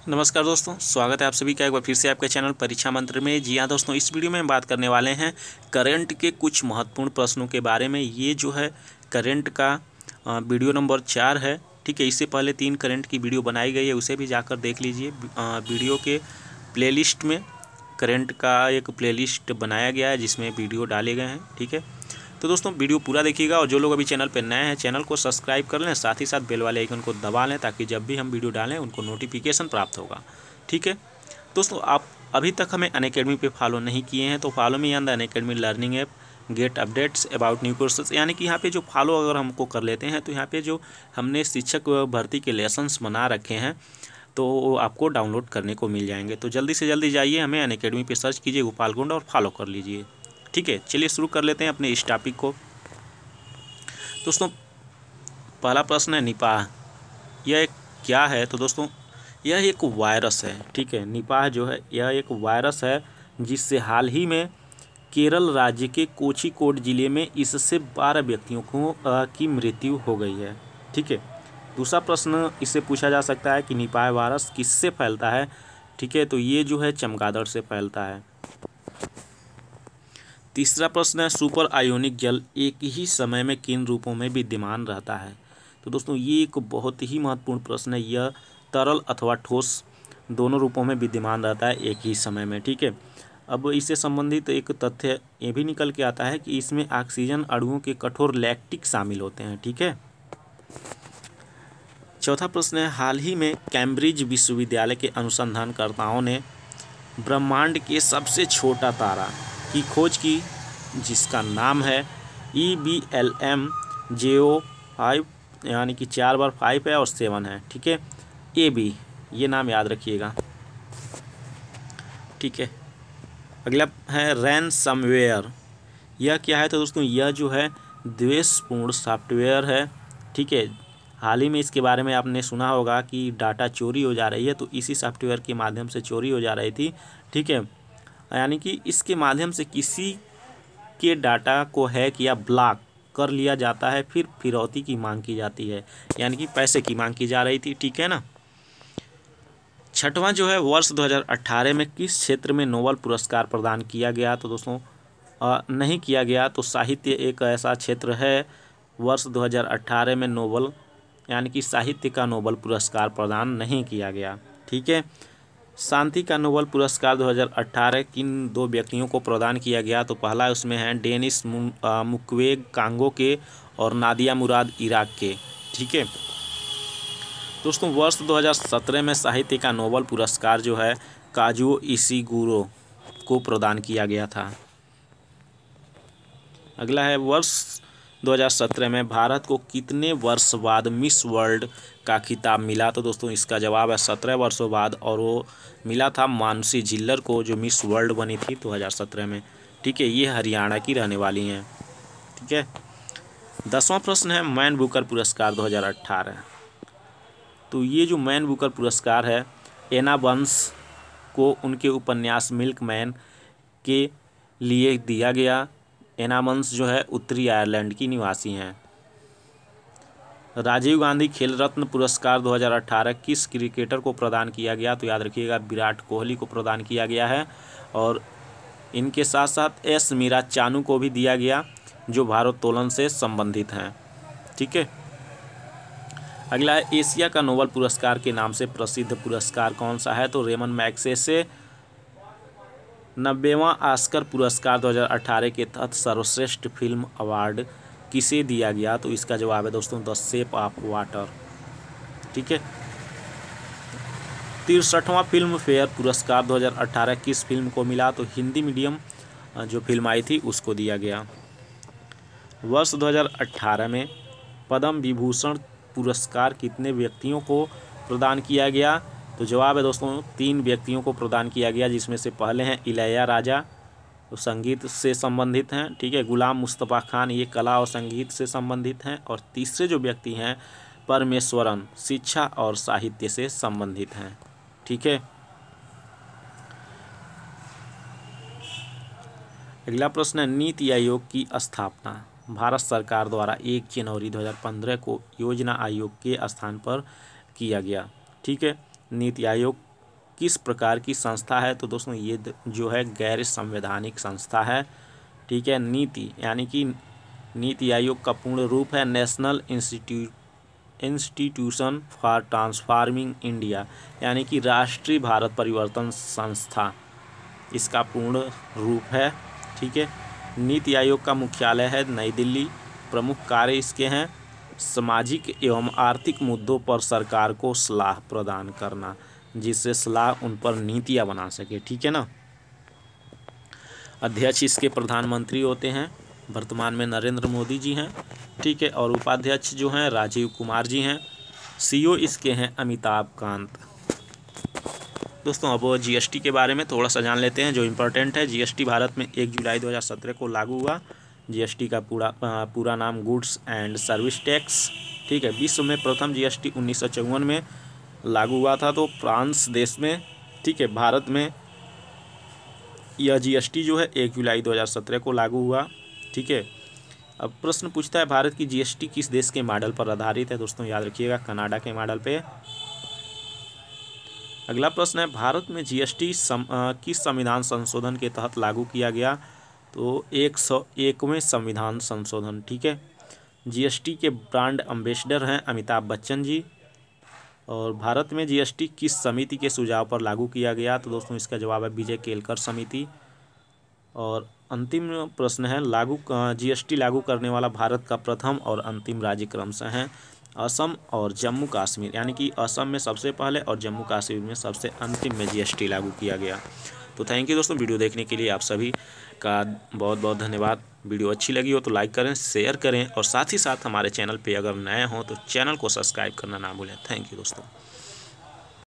नमस्कार दोस्तों, स्वागत है आप सभी का एक बार फिर से आपके चैनल परीक्षा मंत्र में। जी हाँ दोस्तों, इस वीडियो में हम बात करने वाले हैं करंट के कुछ महत्वपूर्ण प्रश्नों के बारे में। ये जो है करंट का वीडियो नंबर 4 है। ठीक है, इससे पहले 3 करंट की वीडियो बनाई गई है, उसे भी जाकर देख लीजिए। वीडियो के प्लेलिस्ट में करंट का एक प्लेलिस्ट बनाया गया है जिसमें वीडियो डाले गए हैं। ठीक है, तो दोस्तों वीडियो पूरा देखिएगा और जो लोग अभी चैनल पर नए हैं चैनल को सब्सक्राइब कर लें, साथ ही साथ बेल वाले आइकन को दबा लें ताकि जब भी हम वीडियो डालें उनको नोटिफिकेशन प्राप्त होगा। ठीक है दोस्तों, आप अभी तक हमें अनअकैडमी पे फॉलो नहीं किए हैं तो follow me on the Unacademy learning app, gate updates about new courses. यानी कि यहाँ पे जो फॉलो अगर हमको कर लेते हैं तो यहाँ पे जो हमने शिक्षक भर्ती के लेसन्स बना रखे हैं तो आपको डाउनलोड करने को मिल जाएंगे। तो जल्दी से जल्दी जाइए, हमें अनअकैडमी पे सर्च कीजिए गोपालकुंड और फॉलो कर लीजिए। ठीक है, चलिए शुरू कर लेते हैं अपने इस टॉपिक को। दोस्तों पहला प्रश्न है निपाह, यह क्या है? तो दोस्तों यह एक वायरस है। ठीक है, निपाह जो है यह एक वायरस है जिससे हाल ही में केरल राज्य के कोझिकोड जिले में इससे 12 व्यक्तियों की मृत्यु हो गई है। ठीक है, दूसरा प्रश्न इससे पूछा जा सकता है कि निपाह वायरस किससे फैलता है? ठीक है, तो ये जो है चमगादड़ से फैलता है। तीसरा प्रश्न है सुपर आयोनिक जल एक ही समय में किन रूपों में विद्यमान रहता है? तो दोस्तों ये एक बहुत ही महत्वपूर्ण प्रश्न है। यह तरल अथवा ठोस दोनों रूपों में विद्यमान रहता है एक ही समय में। ठीक है, अब इससे संबंधित एक तथ्य ये भी निकल के आता है कि इसमें ऑक्सीजन अणुओं के कठोर लैक्टिक शामिल होते हैं। ठीक है, चौथा प्रश्न है हाल ही में कैम्ब्रिज विश्वविद्यालय के अनुसंधानकर्ताओं ने ब्रह्मांड के सबसे छोटा तारा की खोज की जिसका नाम है EBLM JO5, यानी कि 4 बार 5 है और 7 है। ठीक है, AB, ये नाम याद रखिएगा। ठीक है, अगला है रैनसमवेयर, यह क्या है? तो दोस्तों यह जो है द्वेषपूर्ण सॉफ्टवेयर है। ठीक है, हाल ही में इसके बारे में आपने सुना होगा कि डाटा चोरी हो जा रही है, तो इसी सॉफ्टवेयर के माध्यम से चोरी हो जा रही थी। ठीक है, यानी कि इसके माध्यम से किसी के डाटा को हैक या ब्लॉक कर लिया जाता है, फिर फिरौती की मांग की जाती है, यानी कि पैसे की मांग की जा रही थी। ठीक है ना। छठवां जो है वर्ष 2018 में किस क्षेत्र में नोबेल पुरस्कार प्रदान किया गया? तो दोस्तों नहीं किया गया। तो साहित्य एक ऐसा क्षेत्र है वर्ष 2018 में नोबेल यानी कि साहित्य का नोबेल पुरस्कार प्रदान नहीं किया गया। ठीक है, शांति का नोबेल पुरस्कार 2018 किन 2 व्यक्तियों को प्रदान किया गया? तो पहला उसमें है डेनिस मुक्वेगे कांगो के और नादिया मुराद इराक के। ठीक है दोस्तों, वर्ष 2017 में साहित्य का नोबेल पुरस्कार जो है काजुओ इशिगुरो को प्रदान किया गया था। अगला है वर्ष 2017 में भारत को कितने वर्ष बाद मिस वर्ल्ड का खिताब मिला? तो दोस्तों इसका जवाब है 17 वर्षों बाद, और वो मिला था मानसी जिल्लर को जो मिस वर्ल्ड बनी थी 2017 में। ठीक है, ये हरियाणा की रहने वाली हैं। ठीक है, 10वां प्रश्न है मैन बुकर पुरस्कार 2018। तो ये जो मैन बुकर पुरस्कार है एना बर्न्स को उनके उपन्यास मिल्कमैन के लिए दिया गया। एना बर्न्स जो है उत्तरी आयरलैंड की निवासी हैं। राजीव गांधी खेल रत्न पुरस्कार 2018 किस क्रिकेटर को प्रदान किया गया? तो याद रखिएगा विराट कोहली को प्रदान किया गया है, और इनके साथ साथ एस मीरा चानू को भी दिया गया जो भारोत्तोलन से संबंधित हैं। ठीक है, अगला है एशिया का नोबेल पुरस्कार के नाम से प्रसिद्ध पुरस्कार कौन सा है? तो रेमन मैग्सेसे 90वां ऑस्कर पुरस्कार 2018 के तहत सर्वश्रेष्ठ फिल्म अवार्ड किसे दिया गया? तो इसका जवाब है दोस्तों द शेप ऑफ वाटर। ठीक है, 63वां फिल्म फेयर पुरस्कार 2018 किस फिल्म को मिला? तो हिंदी मीडियम जो फिल्म आई थी उसको दिया गया। वर्ष 2018 में पद्म विभूषण पुरस्कार कितने व्यक्तियों को प्रदान किया गया? तो जवाब है दोस्तों 3 व्यक्तियों को प्रदान किया गया, जिसमें से पहले हैं इलैयाराजा, तो संगीत से संबंधित हैं। ठीक है, गुलाम मुस्तफ़ा खान, ये कला और संगीत से संबंधित हैं, और तीसरे जो व्यक्ति हैं परमेश्वरन, शिक्षा और साहित्य से संबंधित हैं। ठीक है, अगला प्रश्न है नीति आयोग की स्थापना भारत सरकार द्वारा 1 जनवरी 2015 को योजना आयोग के स्थान पर किया गया। ठीक है, नीति आयोग किस प्रकार की संस्था है? तो दोस्तों ये जो है गैर संवैधानिक संस्था है। ठीक है। नीति यानी कि नीति आयोग का पूर्ण रूप है national institution for transforming India, यानी कि राष्ट्रीय भारत परिवर्तन संस्था इसका पूर्ण रूप है। ठीक है। नीति आयोग का मुख्यालय है नई दिल्ली। प्रमुख कार्य इसके हैं सामाजिक एवं आर्थिक मुद्दों पर सरकार को सलाह प्रदान करना, जिससे सलाह उन पर नीतियाँ बना सके। ठीक है ना। अध्यक्ष इसके प्रधानमंत्री होते हैं, वर्तमान में नरेंद्र मोदी जी हैं। ठीक है। और उपाध्यक्ष जो हैं राजीव कुमार जी हैं। सीईओ इसके हैं अमिताभ कांत। दोस्तों अब जीएसटी के बारे में थोड़ा सा जान लेते हैं जो इम्पोर्टेंट है। जीएसटी भारत में 1 जुलाई 2017 को लागू हुआ। जीएसटी का पूरा नाम गुड्स एंड सर्विस टैक्स। ठीक है। विश्व में प्रथम जीएसटी 1954 में लागू हुआ था, तो फ्रांस देश में। ठीक है। भारत में यह जीएसटी जो है 1 जुलाई 2017 को लागू हुआ। ठीक है। अब प्रश्न पूछता है भारत की जीएसटी किस देश के मॉडल पर आधारित है? दोस्तों याद रखिएगा कनाडा के मॉडल पे। अगला प्रश्न है भारत में जीएसटी किस संविधान संशोधन के तहत लागू किया गया? तो 101वें संविधान संशोधन। ठीक है। जीएसटी के ब्रांड एम्बेसडर हैं अमिताभ बच्चन जी। और भारत में जीएसटी किस समिति के सुझाव पर लागू किया गया? तो दोस्तों इसका जवाब है विजय केलकर समिति। और अंतिम प्रश्न है जीएसटी लागू करने वाला भारत का प्रथम और अंतिम राज्य क्रमशः हैं असम और जम्मू कश्मीर, यानी कि असम में सबसे पहले और जम्मू कश्मीर में सबसे अंतिम में जीएसटी लागू किया गया। तो थैंक यू दोस्तों, वीडियो देखने के लिए आप सभी का बहुत बहुत धन्यवाद। वीडियो अच्छी लगी हो तो लाइक करें, शेयर करें और साथ ही साथ हमारे चैनल पे अगर नए हों तो चैनल को सब्सक्राइब करना ना भूलें। थैंक यू दोस्तों।